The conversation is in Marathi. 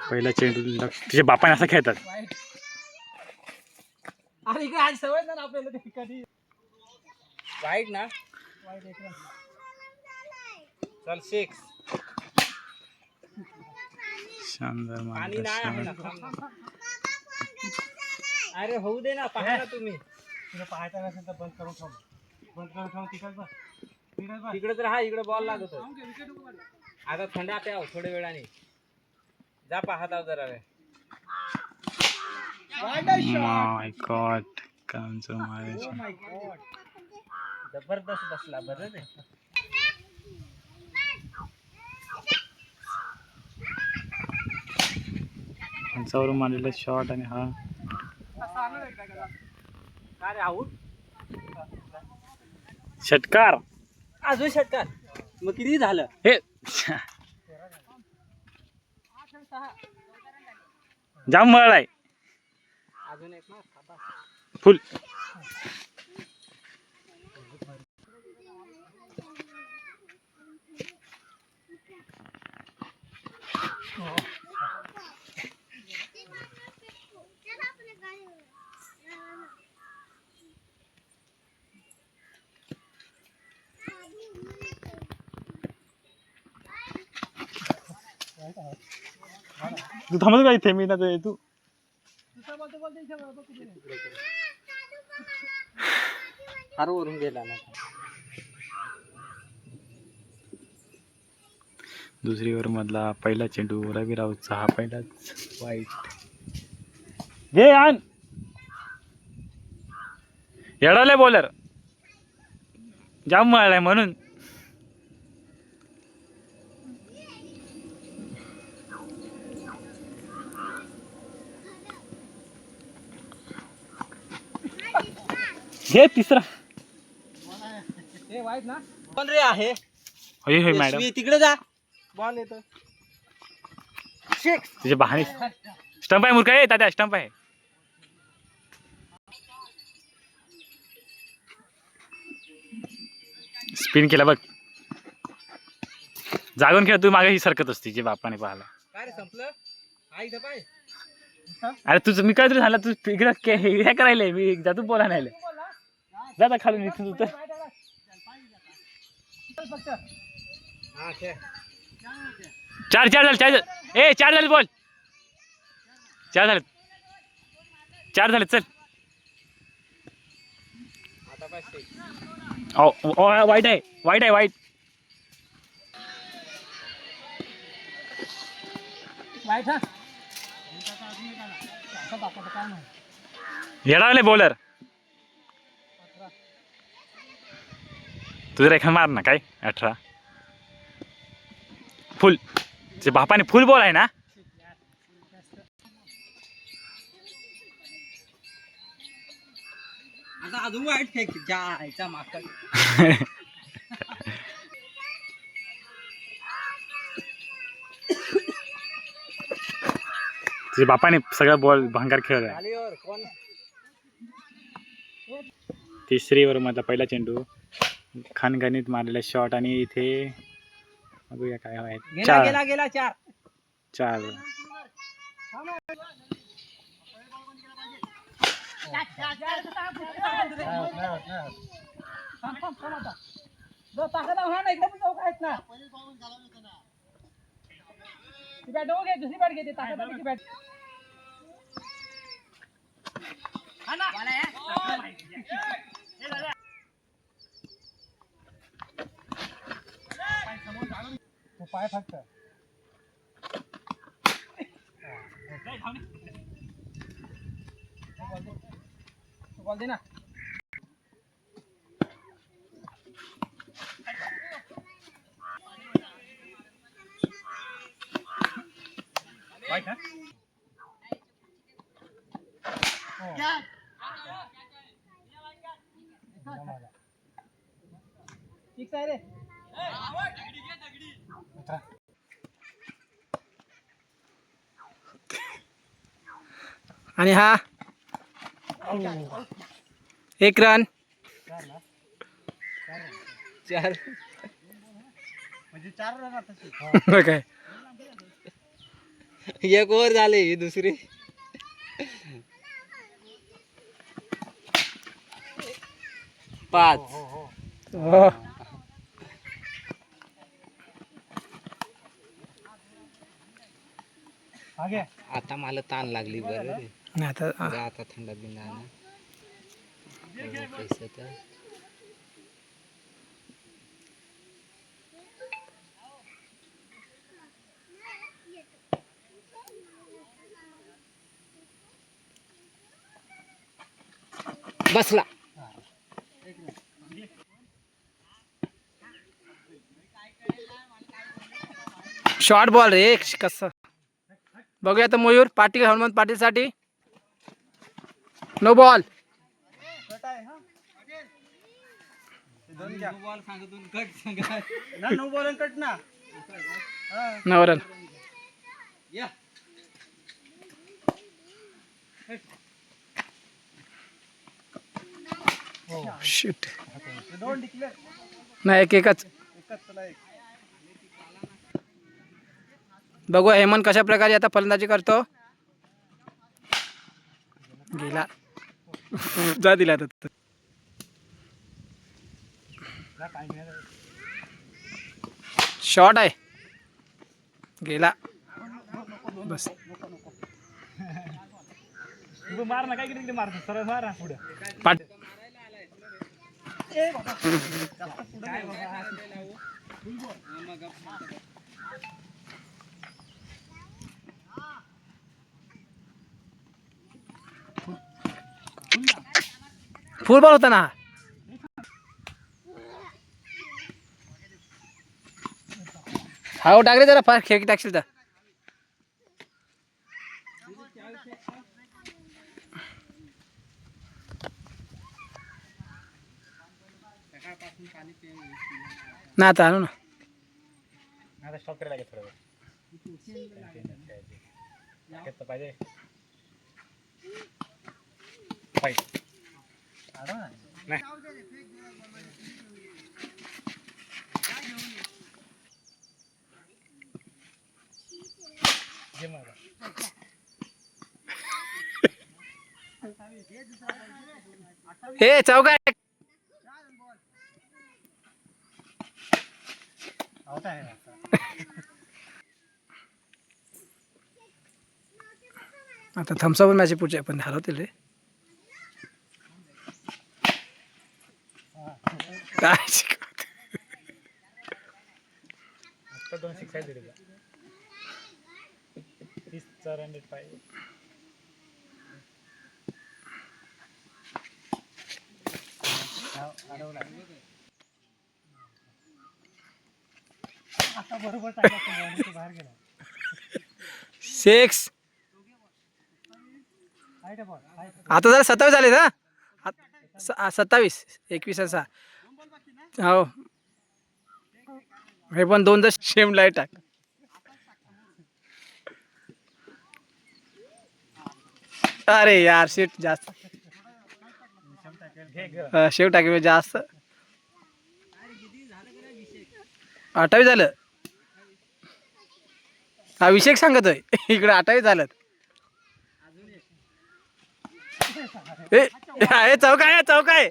पहिला चेंडू तुझ्या बापाने असं खेळतात. अरे इकडे आज सवय ना आपल्याला ते कधी वाईट ना वाईट एक चल 6 शानदार पाणी नाही आहे ना. अरे होऊ दे ना पहा ना तुम्ही तुला पाहायचं नसेल तर बंद करून ठेव. बंद करून ठेव तिकडे तर हा इकडे बॉल लागत आता थंडा प्याव थोड्या वेळाने जा पाहत आहो जरा रे. माय गॉड कांचं मारायचं. जबरदस्त बसला बरं रे. कंचावरून मारलेला शॉट आणि हा काय आऊट षटकार. अजून षटकार मग किती झालं हे जाम मळलाय अजून एक ना फुल. तू थांबत का इथे मी ना तू फार वरून गेला ना. दुसरी ओव्हर मधला पहिला चेंडू रवी राऊतचा हा पहिलाच वाईट. घे आण येडावलाय बॉलर जाम मारलाय म्हणून. घे तिसरा. हे वाईट ना कोण रे आहे होय होय मॅडम तिकडे जा बॉल येतो. तुझे बहाणे स्टंप आहे मूर्ख आहे तात्या स्टंप आहे. स्पिन केला बघ जागून खेळ तू मागे ही सरकत असते जे बापाने पाहिला. काय रे संपलं हा इथं पाय. अरे तुझं मी काय तरी झालं तू इकडे हे करायला मी जातो बोला नाही जाता खालून इथून तर चार चार झाले 4 झाले बोल 4 झाले चल. वाईट आहे वाईट येडावले बॉलर तुझं रेखा मार ना काय 18 फुल. ते बापाने फुल बॉल आहे ना. आता अजून वाईट फेक जायचा मागचा. तुझ्या बापाने सगळा बॉल भंगार खेळलाय. तिसरी ओव्हर मधला पहिला चेंडू खणखणीत मारलेला शॉट आणि इथे बघूया काय आहे. गेला 4 दुसरी बॅट घेते ताकद बॅट. पाय फक्त बॉल दे ना. ठीक आहे रे. आणि हा 1 रन 4 म्हणजे 4 रन आता काय एक ओव्हर झाले ही दुसरी. पाच. हो. आता मला ताण लागली बरं रे. नाही आता जा आता थंड बिंदा ना पैसे तर बसला. शॉर्ट बॉल रे कसं बघूया आता मयूर पाटील हनुमंत पाटील साठी नो बॉल. बॉल सांगतून कट सांगा ना नो बॉल कट ना. No run. या शिट दोन डिक्लेअर नाही एकच. एकच चला एक. बघूया हेमंत कशा प्रकारे आता फलंदाजी करतो. गेला जा दिला आता. शॉट आहे गेला बस. मार ना काय किती मार सरळ मार ना पुढे पाट. फुल बॉल होता ना. हा टाकले जरा फार खेळ टाकशील तर. ना आता आणू ना. आता स्टॉप करायला लागेल थोडं पाहिजे. नाही हे चौका आता थम्सअप मॅच पुढचे पण हरवतील रे. काय शिकवत आता 2 6 दिले 30 रन पाहिजे. आता बरोबर टाकला बाहेर गेला. 6 बॉल आता जरा 27 झाले ना. 27 21 असा हो. हे पण 2 जर शेम लाईट टाक. अरे यार सीट जास्त शेव टाकेल जास्त. 28 झालं. अभिषेक सांगतोय इकडे 28 झालं. चौका आहे चौका आहे.